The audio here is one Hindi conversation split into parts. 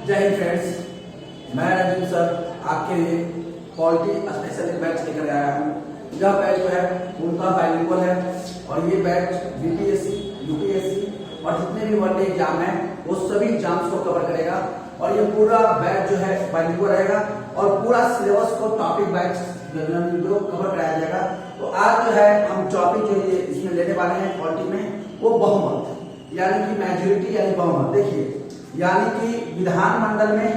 जय हिंद फ्रेंड्स, मैं रंजीत सर आपके लिए पॉलिटी स्पेशल बैच लेकर आया हूँ। यह बैच जो है उनका बाइलिंगुअल है और ये बैच बीपीएससी, यूपीएससी और जितने भी वनडे एग्जाम है वो सभी एग्जाम्स को कवर करेगा। और ये पूरा बैच जो है बाइलिंगुअल रहेगा और पूरा सिलेबस को टॉपिक बैच कवर कराया जाएगा। तो आज जो है हम टॉपिक जो ये इसमें लेने वाले हैं पॉलिटी में वो बहुमत यानी कि मेजोरिटी यानी बहुमत। देखिए यानी कि विधानमंडल में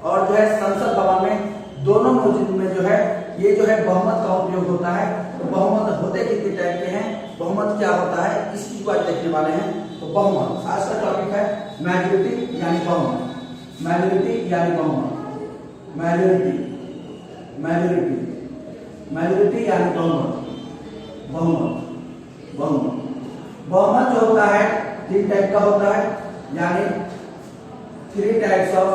और जो है संसद भवन में दोनों में जो है ये जो है बहुमत का उपयोग होता है। तो बहुमत होते कितने टाइप के हैं, बहुमत क्या होता है, इस चीज को आज देखने वाले हैं। तो बहुमत आज का टॉपिक है मेजोरिटी यानी बहुमत, मेजोरिटी यानी बहुमत, मेजोरिटी मेजोरिटी मेजोरिटी यानी बहुमत, बहुमत बहुमत बहुमत जो होता है तीन टाइप का होता है, यानी three types of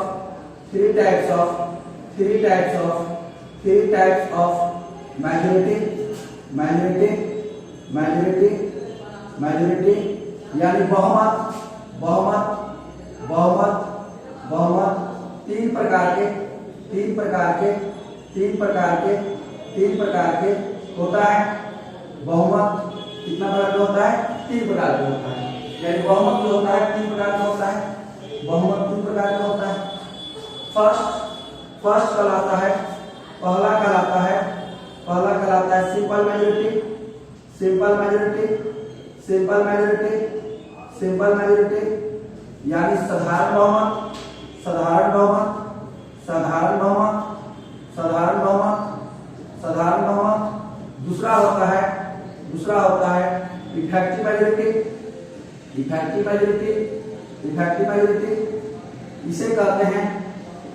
majority majority majority majority यानी बहुमत बहुमत बहुमत बहुमत तीन प्रकार के होता है। बहुमत कितना प्रकार का होता है, तीन प्रकार का होता है। यानी बहुमत जो होता है तीन प्रकार का होता है, बहुमत तीन प्रकार का होता है। फर्स्ट कहलाता है, पहला कहलाता है सिंपल मेजोरिटी, सिंपल मेजोरिटी यानी साधारण बहुमत, साधारण बहुमत। दूसरा होता है इफेक्टिव मेजोरिटी,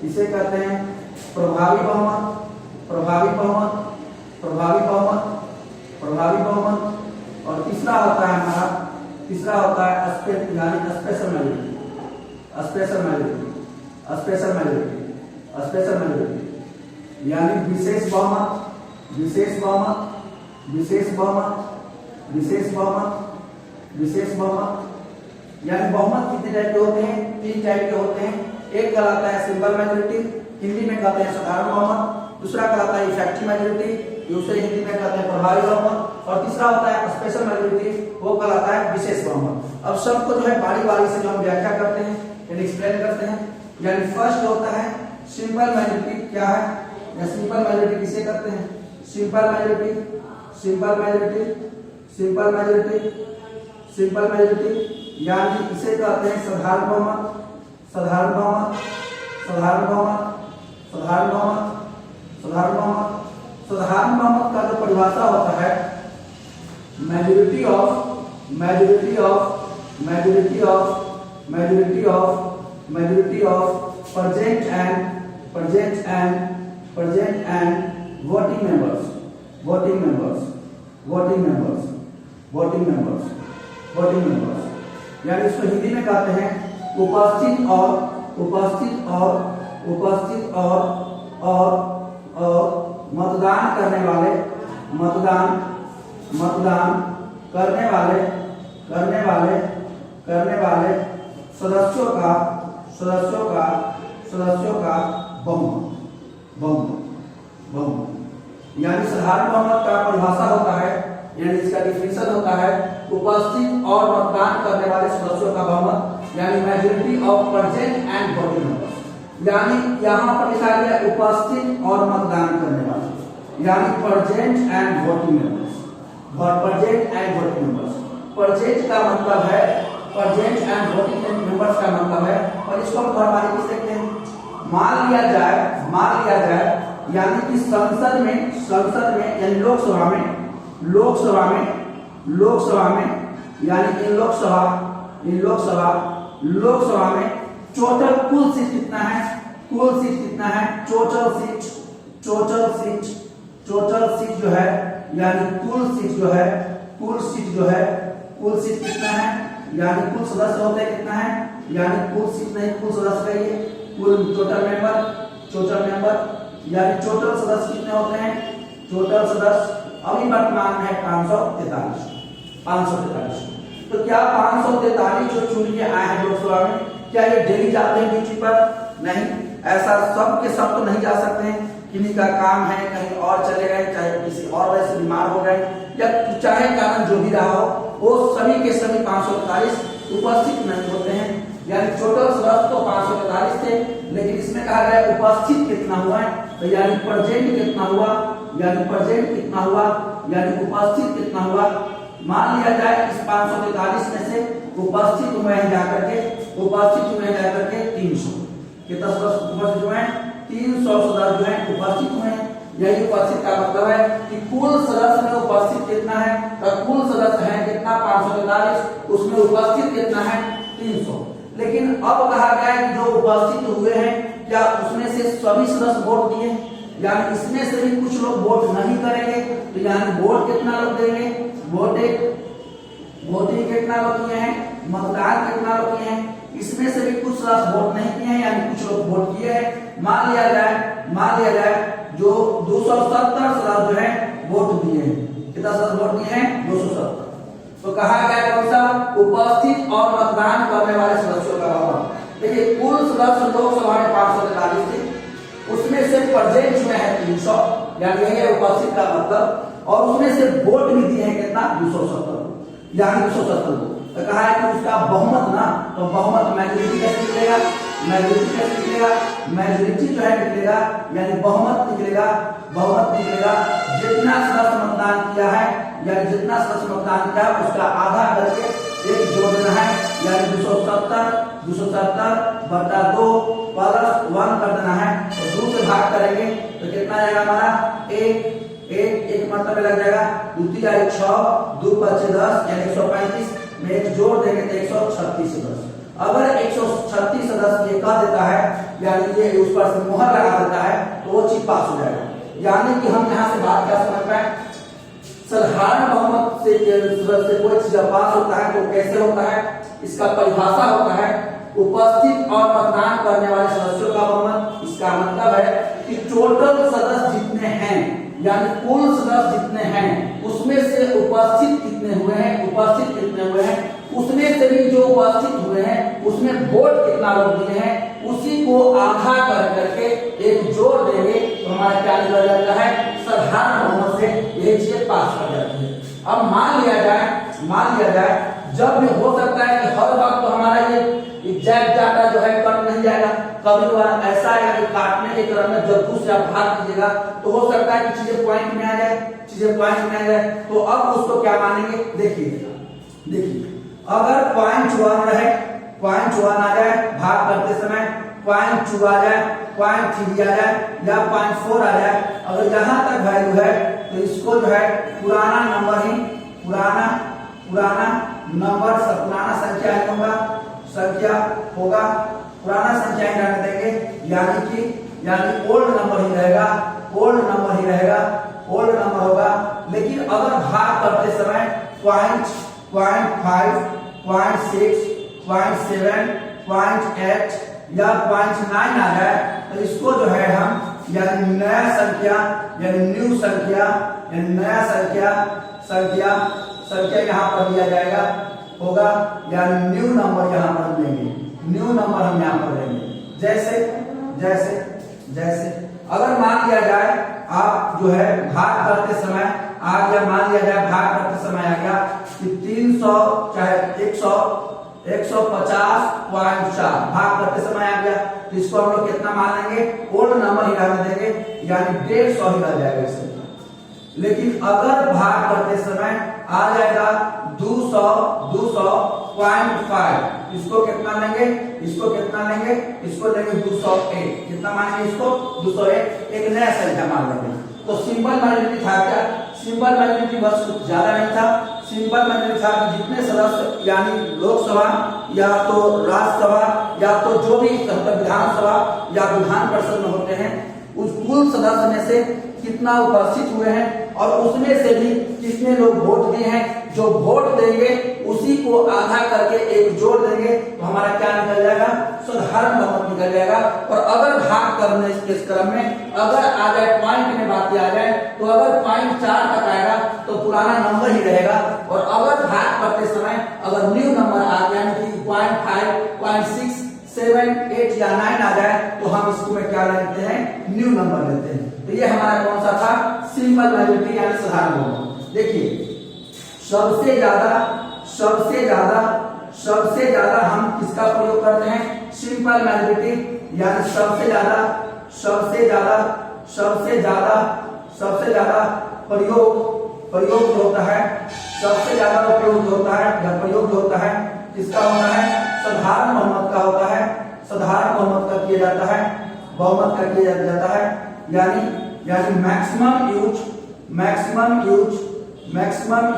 इसे कहते हैं प्रभावी बहुमत। और तीसरा होता है स्पेशल मेजोरिटी यानी विशेष बहुमत। यानी बहुमत कितने टाइप के होते हैं, तीन टाइप के होते हैं। एक कहलाता है सिंपल मेजोरिटी, हिंदी में कहते हैं साधारण बहुमत। दूसरा कहलाता है इफेक्टिव मेजोरिटी, दूसरे हिंदी में कहते हैं प्रभावी बहुमत। और तीसरा होता है स्पेशल मेजोरिटी, वो कहलाता है विशेष बहुमत। अब सबको जो है बारी बारी से जो हम व्याख्या करते हैं यानी एक्सप्लेन करते हैं। यानी फर्स्ट होता है सिंपल मेजोरिटी, क्या है या सिंपल मेजोरिटी किसे कहते हैं, सिंपल मेजोरिटी यानी इसे कहते हैं साधारण बहुमत का जो परिभाषा होता है majority of present and voting members यानी इसको हिंदी में कहते हैं उपस्थित और मतदान करने वाले सदस्यों का बहुमत। यानी साधारण बहुमत का परिभाषा होता है, यानी इसका डिफिनेशन होता है उपस्थित और मतदान करने वाले सदस्यों का बहुमत, यानी majority of present and voting members. यानी यहाँ पर लिखा गया उपस्थित और मतदान करने वाले, यानी present and voting members. Present का मतलब है, प्रेजेंट एंड वोटिंग मेंबर्स का मतलब है, और इसको हम थोड़ा बारीकी से देखते हैं। मान लिया जाए यानी कि संसद में यानी लोकसभा में यानी इन लोकसभा में टोटल कुल सीट कितना है, टोटल सीट जो है यानी कुल सीट कितना है, यानी कुल सदस्य होते हैं कितना है, यानी कुल सीट नहीं कुल सदस्य कहिए, कुल टोटल मेंबर यानी टोटल सदस्य कितने होते हैं, टोटल सदस्य अभी वर्तमान में है 543। तो क्या 543 जो चुन के आए हैं लोकसभा में, क्या ये डेली जाते हैं ड्यूटी पर? नहीं, ऐसा सब के सब तो नहीं जा सकते हैं। किन्हीं का काम है, कहीं और चले गए, चाहे किसी और वजह से बीमार हो गए, या चाहे कारण जो भी रहा हो, वो सभी के सभी 543 उपस्थित नहीं होते हैं। यानी टोटल सदस्य तो 543 थे, लेकिन इसमें कहा गया उपस्थित कितना हुआ है, तो यानी प्रेजेंट कितना हुआ, यानी प्रेजेंट कितना हुआ, यानी उपस्थित कितना हुआ। मान लिया जाए इस 543 में से उपस्थित हुए हैं जाकर के 300 कितना सदस्य उपस्थित हुए हैं, 300 सदस्य जो है उपस्थित हुए हैं। यही उपस्थित का मतलब है कि कुल सदस्य में उपस्थित कितना है, तो कुल सदस्य है कितना 543, उसमें उपस्थित कितना है 300। लेकिन अब कहा गया है कि जो उपस्थित हुए हैं क्या उसमें से सभी सदस्य वोट दिए, यानी इसमें से भी कुछ लोग वोट नहीं करेंगे, तो यानी वोट कितना लोग देंगे, वोटिंग कितना लोग किए हैं, मतदान कितना लोग किए हैं, इसमें से भी कुछ सदस्य वोट नहीं किए हैं, यानी कुछ लोग वोट किए हैं। मान लिया जाए जो 270 सदस्य जो है वोट दिए हैं, कितना सदस्य वोट दिए हैं 270। तो कहा गया कौन सा, उपस्थित और मतदान करने वाले सदस्यों का भाग। देखिए कुल सदस्य लोकसभा में 543 थे, उसमें से प्रेजेंट जो है 300, यानी यही है उपस्थित का मतलब, और उसमें से वोट भी दिए हैं कितना 270, यानी 270। तो कहा है कि उसका बहुमत ना, तो बहुमत मेजोरिटी कैसे निकलेगा, मेजोरिटी जो है निकलेगा, यानी बहुमत निकलेगा, जितना सदस्य मतदान किया है, यानी जितना सदस्य मतदान किया उसका आधा करके एक जोड़ देना है, यानी 270 बटा 2 प्लस 1 कर देना है, तो 2 से भाग करेंगे तो कितना आएगा हमारा, एक मतलब लग जाएगा, 2 × 6 2 × 5 10, यानी 135 में एक जोड़ देंगे तो 136 सदस्य। अगर 136 सदस्य ये कह देता है, यानी ये उस पर मुहर लगा देता है, तो वो चीज पास हो जाएगा। यानी कि हम यहाँ से बात क्या समझ पाए, साधारण बहुमत से कोई चीज पास होता है तो कैसे होता है, इसका परिभाषा होता है उपस्थित और मतदान करने वाले सदस्यों का बहुमत। इसका मतलब है कि टोटल सदस्य जितने हैं, यानी कुल सदस्य जितने हैं, उसमें से उपस्थित कितने हुए हैं, उसमें से भी जो उपस्थित हुए हैं उसमें वोट कितना लोग दिए हैं, उसी को आधा कर करके एक जोड़ देंगे तो हमारा क्या निकल जाता है, साधारण बहुमत से ये चीज पास कर जाती है। अब मान लिया जाए जब भी हो सकता है कि हर वक्त तो हमारा ये एग्जैक्ट डाटा जो है कट नहीं जाएगा, कभी कभार ऐसा आएगा कि काटने के क्रम में जब से आप भाग कीजिएगा तो हो सकता है कि चीजें पॉइंट में आ जाए, तो अब उसको क्या मानेंगे, देखिए अगर पॉइंट 1 आ जाए भाग करते समय, पॉइंट 2 आ जाए, पॉइंट 3 आ जाए, या पॉइंट 4 आ जाए, अगर यहाँ तक वैल्यू है तो इसको जो है पुराना नंबर ही पुराना संख्या होगा, पुराना संख्या ही रहने देंगे, यानी ओल्ड नंबर ही रहेगा, ओल्ड नंबर होगा। लेकिन अगर भाग करते समय पॉइंट 5, पॉइंट 6, पॉइंट 7, पॉइंट 8 या पॉइंट 9 आ जाए तो इसको जो है हम यानी नया संख्या, यानी न्यू संख्या, यानी नया संख्या यहाँ पर दिया जाएगा होगा, यानी न्यू नंबर यहाँ पर लेंगे, हम यहाँ पर लेंगे। जैसे अगर मान लिया जाए आप जो है भाग करते समय आ गया, मान लिया जाए भाग करते समय आ गया कि 300 चाहे 150.4 भाग करते समय आ गया, तो इसको हम लोग कितना मान लेंगे, ओल्ड नंबर ही रहने देंगे, यानी 150 ही रह जाएगा इससे। लेकिन अगर भाग करते समय आ जाएगा 200.5, इसको कितना लेंगे, इसको लेंगे 201, कितना मानेंगे इसको 201, एक नया संख्या मान लेंगे। तो सिंपल मैग्नीट्यूड था क्या, सिंपल मैग्नीट्यूड बस कुछ ज्यादा नहीं था, सिंपल मैग्नीट्यूड था कि जितने सदस्य यानी लोकसभा या तो राज्यसभा या तो जो भी विधानसभा या विधान परिषद में होते हैं, उस कुल सदस्य में से कितना उपस्थित हुए हैं और उसमें से भी कितने लोग वोट दिए हैं, जो वोट देंगे उसी को आधा करके एक जोड़ देंगे तो हमारा क्या निकल जाएगा, साधारण बहुमत निकल जाएगा। और अगर भाग करने के क्रम में अगर आ जाए पॉइंट में बात आ जाए तो अगर पॉइंट 4 तक आएगा तो पुराना नंबर ही रहेगा, और अगर भाग करते समय अगर न्यू नंबर आ गया यानी कि 0.5, 0.6, या 9 आ जाए तो हम इसको में क्या लेते हैं, न्यू नंबर लेते हैं। तो ये हमारा कौन सा था, सिंपल मेजॉरिटी यानी साधारण बहुमत। देखिए सबसे ज्यादा हम किसका प्रयोग करते हैं, सिंपल मेजॉरिटी, यानी सबसे ज्यादा प्रयोग जो होता है, सबसे ज्यादा उपयोग जो होता है या प्रयोग जो होता है किसका होता है, साधारण बहुमत का होता है, साधारण बहुमत का किया जाता है, बहुमत का किया जाता है, यानी मैक्सिमम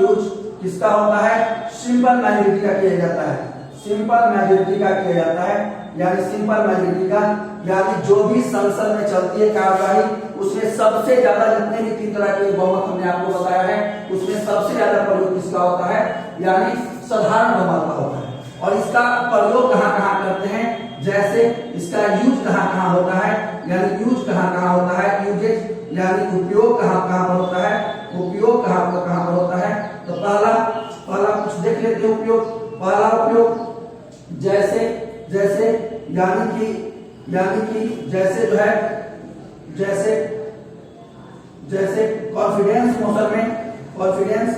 यूज किसका होता है, सिंपल मेजॉरिटी का किया जाता है, सिंपल मेजॉरिटी का किया जाता है, यानी सिंपल मेजॉरिटी का, यानी जो भी संसद में चलती है कार्यवाही उसमें सबसे ज्यादा, जितने भी 3 तरह के बहुमत हमने आपको बताया है उसमें सबसे ज्यादा प्रयोग किसका होता है, यानी साधारण बहुमत का होता है। और इसका प्रयोग कहाँ करते हैं, जैसे इसका यूज कहाँ होता है, यानी यूज कहाँ होता है, यूजेज यानी उपयोग कहाँ पर होता है, उपयोग कहाँ पर होता है। तो पहला कुछ देख लेते हैं उपयोग। पहला उपयोग जैसे यानी कि जैसे जो है, जैसे कॉन्फिडेंस मोशन में, कॉन्फिडेंस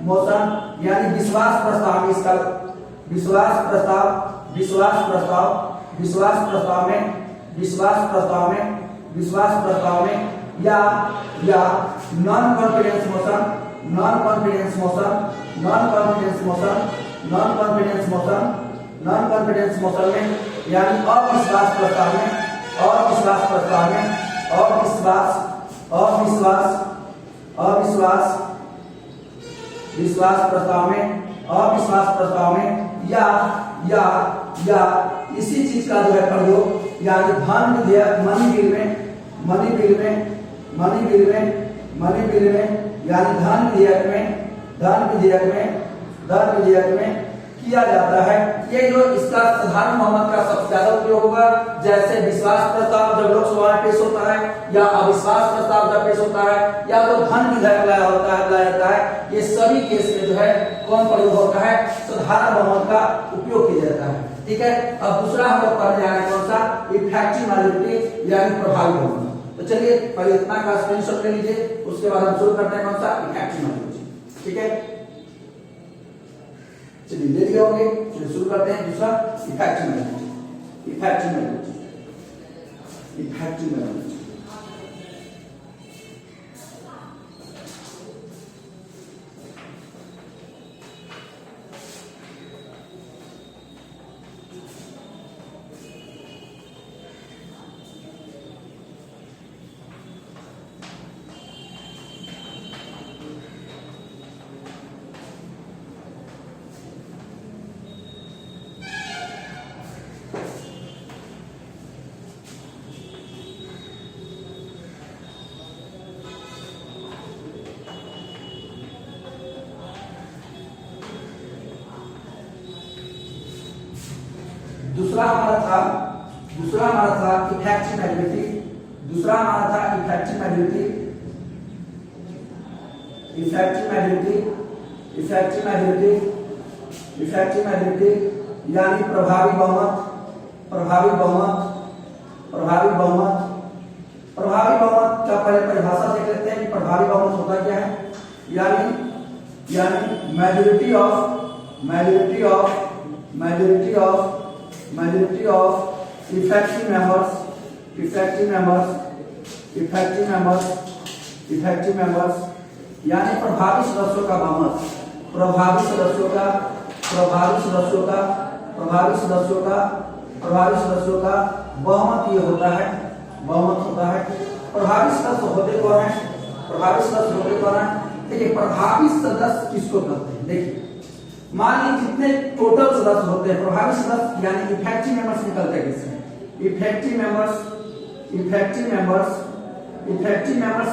मोशन यानी विश्वास प्रस्ताव में, इसका विश्वास प्रस्ताव में या नॉन कॉन्फिडेंस मोशन में, यानी अविश्वास प्रस्ताव में, अविश्वास प्रस्ताव में या इसी चीज का जो है प्रयोग, यानी धन विधेयक मनी बिल में, यानी धन विधेयक में किया जाता है। ये जो इसका साधारण बहुमत का सबसे ज्यादा उपयोग होगा, जैसे विश्वास प्रस्ताव जब लोकसभा में पेश होता है, या अविश्वास प्रस्ताव जब पेश होता है, या तो धन विधेयक लाया जाता है, ये सभी केस में जो है कौन प्रयोग होता है, साधारण बहुमत का उपयोग किया जाता है। ठीक है, अब दूसरा हम लोग पढ़ने जा रहे हैं कौन सा, इफेक्टिव मेजॉरिटी यानी प्रभावी बहुमत। तो चलिए पहले इतना का स्क्रीनशॉट ले लीजिए, उसके बाद हम शुरू करते हैं कौन सा, इफेक्टिव मेजॉरिटी। ठीक है, चलिए ले लिए होंगे, चलिए शुरू करते हैं दूसरा, इफेक्टिव मेजॉरिटी। दूसरा हमारा था इफेक्टिव मेजॉरिटी। यानी प्रभावी बहुमत। प्रभावी बहुमत का पहले परिभाषा देख लेते हैं कि प्रभावी बहुमत होता क्या है। यानी majority of effective members यानी प्रभावी सदस्यों का बहुमत, प्रभावी सदस्यों का बहुमत ये होता है, प्रभावी सदस्य होते कौन है, देखिए प्रभावी सदस्य किसको कहते हैं। देखिए मान लीजिए जितने टोटल सदस्य होते हैं प्रभावी सदस्य, यानी इफेक्टिव मेंबर्स निकलते हैं किससे, इफेक्टिव मेंबर्स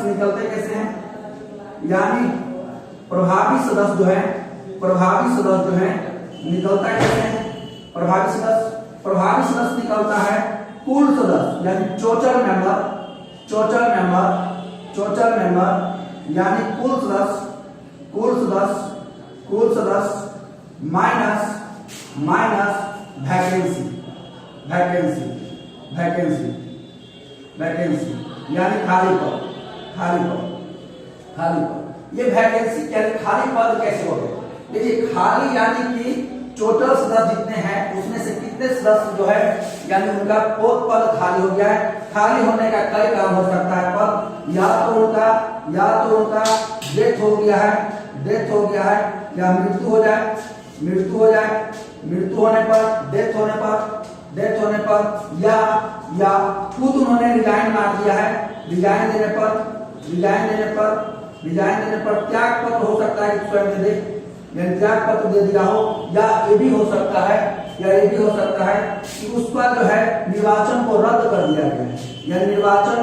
निकलते कैसे हैं, यानी प्रभावी सदस्य जो है निकलता कैसे है, प्रभावी सदस्य निकलता है कुल सदस्य, यानी टोटल मेंबर, यानी कुल सदस्य माइनस वैकेंसी यानी खाली पद। ये वैकेंसी यानी खाली पद कैसे हो गए? देखिए खाली यानी कि टोटल सदस्य जितने हैं उसमें से कितने सदस्य जो है यानी उनका पद खाली हो गया है। खाली होने का कई कारण हो सकता है। पद या तो उनका डेथ हो गया है या मृत्यु हो जाए, मृत्यु होने पर डेथ होने पर या खुद उन्होंने रिजाइन मार दिया है, रिजाइन देने पर त्याग पत्र हो सकता है कि स्वयं दे दे, यानी त्याग पत्र दे दिया हो, या ये भी हो सकता है कि उसका जो है निर्वाचन को रद्द कर दिया गया है, यानी निर्वाचन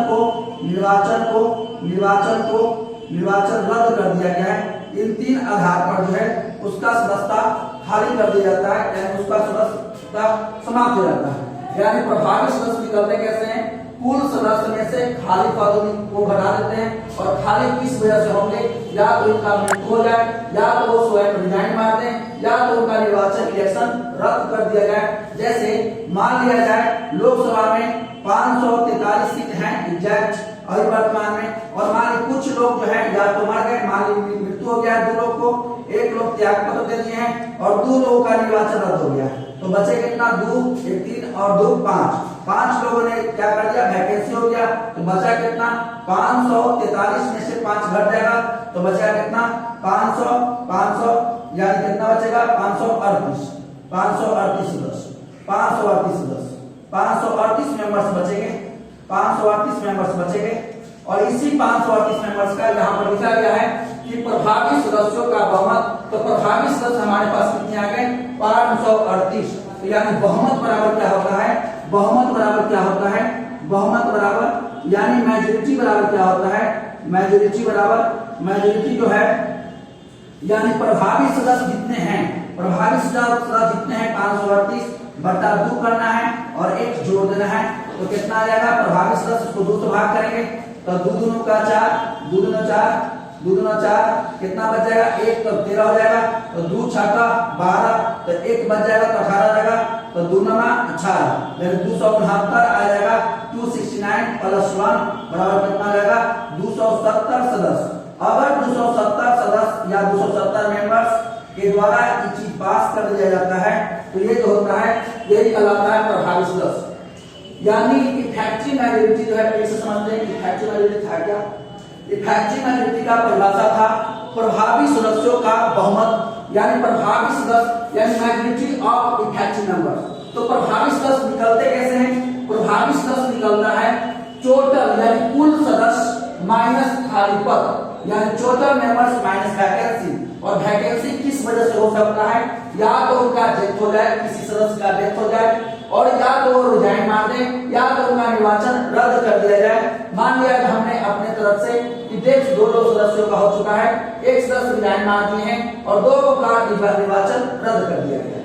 रद्द कर दिया गया है। इन तीन आधार पर जो है उसका सदस्यता खाली कर दिया जाता है, यानी उसका सदस्यता समाप्त हो जाता है। यानी प्रभावी सदस्य निकलते कैसे हैं? कुल सदस्य में से खाली पद को घटा देते हैं, और खाली किस वजह से होंगे? या तो इनका मृत्यु हो जाए, या तो वो स्वयं रिजाइन मार दें, या तो उनका निर्वाचन इलेक्शन रद्द कर दिया जाए। जैसे मान लिया जाए लोकसभा में 543 सीट हैं एग्जैक्ट अभी वर्तमान में, और मान ली कुछ लोग जो है या तो मर गए, मान ली मृत्यु हो गया 2 लोग को, 1 लोग त्याग पत्र दे दिए हैं, और 2 लोगों का निर्वाचन रद्द हो गया है। तो बचे कितना? 2, 1 3 और 2 5 लोगों ने क्या कर दिया? वैकेंसी हो गया। तो बचा कितना? 543 में से 5 घट जाएगा, तो बचा कितना? 500 यानी कितना बचेगा? 538 मेंबर्स बचेंगे, 538 मेंबर्स बचेंगे। और इसी 538 मेंबर्स का यहाँ पर लिखा गया है कि प्रभावी सदस्यों का बहुमत। तो प्रभावी सदस्य हमारे पास कितने आ गए? 538। तो यानी बहुमत बराबर क्या होता है? बहुमत बराबर यानी मेजोरिटी बराबर क्या होता है? मेजोरिटी जो है यानी प्रभावी सदस्य जितने हैं 538 बटा 2 करना है और 1 जोड़ देना है। तो कितना आ जाएगा? प्रभावी सदस्य को 2 से भाग करेंगे तो 2 दूनी 4 कितना बच जाएगा? 1 तो 13 हो जाएगा, तो 2 छक्का 12, तो 1 बच जाएगा तो 18 हो जाएगा, तो 2 9 18 यानी 269 आ जाएगा। 269 प्लस 1 बराबर कितना आ जाएगा? 270 सदस्य। अगर 270 सदस्य या 270 मेंबर्स के द्वारा ये चीज पास कर दिया जाता है तो ये जो होता है यही कहलाता है प्रभावी सदस्य। यानी इफेक्टिव मेजोरिटी जो है फिर से समझते हैं इफेक्टिव मेजोरिटी था क्या? इफेक्टिव मेजोरिटी का परिभाषा था प्रभावी सदस्यों का बहुमत, यानी प्रभावी सदस्य यानी मेजोरिटी ऑफ इफेक्टिव मेंबर्स। तो प्रभावी सदस्य निकलते कैसे हैं? प्रभावी सदस्य निकलता है टोटल यानी कुल सदस्य माइनस खाली पद, यानी टोटल मेंबर्स माइनस वैकेंसी। और वैकेंसी किस वजह से हो सकता है? या तो उनका डेथ हो जाए, किसी सदस्य का डेथ हो जाए, और या तो वो रिजाइन मार दें, या तो उनका निर्वाचन रद्द कर दिया जाए। मान लिया कि हमने अपने तरफ से कि डेथ 2 सदस्यों का हो चुका है, 1 सदस्य रिजाइन मार दिए हैं और 2 का निर्वाचन रद्द कर दिया गया।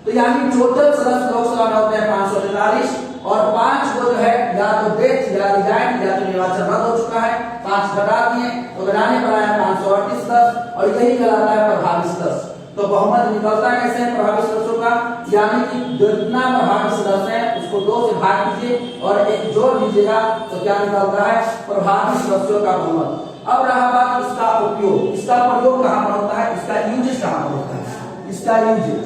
तो यानी टोटल सदस्य लोकसभा में होते हैं 543 और 5 को जो है या तो डेथ या रिजाइन या तो निर्वाचन रद्द हो चुका है, 5 घटा दिए तो घटाने पर आया 538 सदस्य, और यही कहलाता है प्रभावी सदस्य। तो बहुमत निकलता कैसे है प्रभावी सदस्यों का? यानी कि जितना प्रभावी सदस्य है उसको 2 से भाग कीजिए और 1 जोड़ दीजिएगा तो क्या निकलता है? प्रभावी सदस्यों का बहुमत। अब रहा बात इसका उपयोग। इसका प्रयोग कहाँ पर होता है? इसका यूजेज कहाँ पर होता है? इसका यूजेज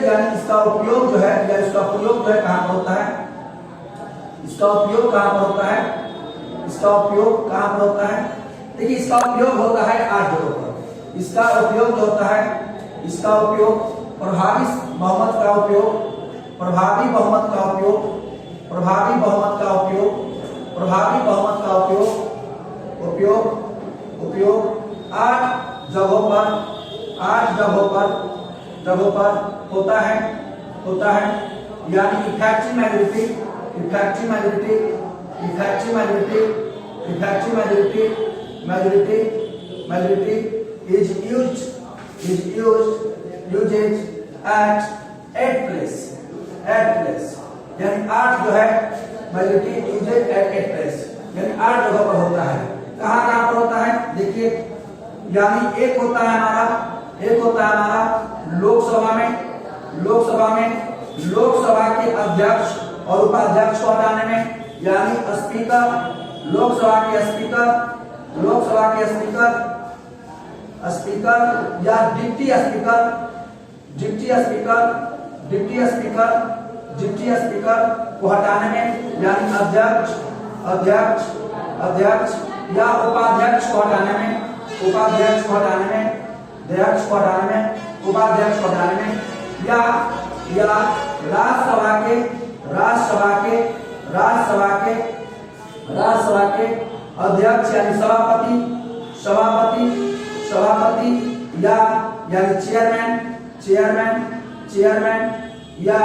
यानी इसका उपयोग जो है या इसका प्रयोग जो है कहाँ पर होता है? इसका उपयोग कहाँ पर होता है? देखिए इसका उपयोग होता है 8 जगहों पर। इसका उपयोग जो होता है, इसका उपयोग प्रभावी बहुमत का उपयोग 8 जगहों पर होता है। यानी effective majority is used at 8 place। यानी 8 जो है majority used at 8 place, यानी 8 जगह पर होता है। कहाँ पर होता है? देखिए यानी एक होता है हमारा लोकसभा के अध्यक्ष और उपाध्यक्ष को हटाने में, यानी स्पीकर, लोकसभा के स्पीकर या डिप्टी स्पीकर को हटाने में, यानी अध्यक्ष या उपाध्यक्ष को हटाने में, उपाध्यक्ष को हटाने में, या राज्यसभा के अध्यक्ष यानी सभापति या यानी चेयरमैन या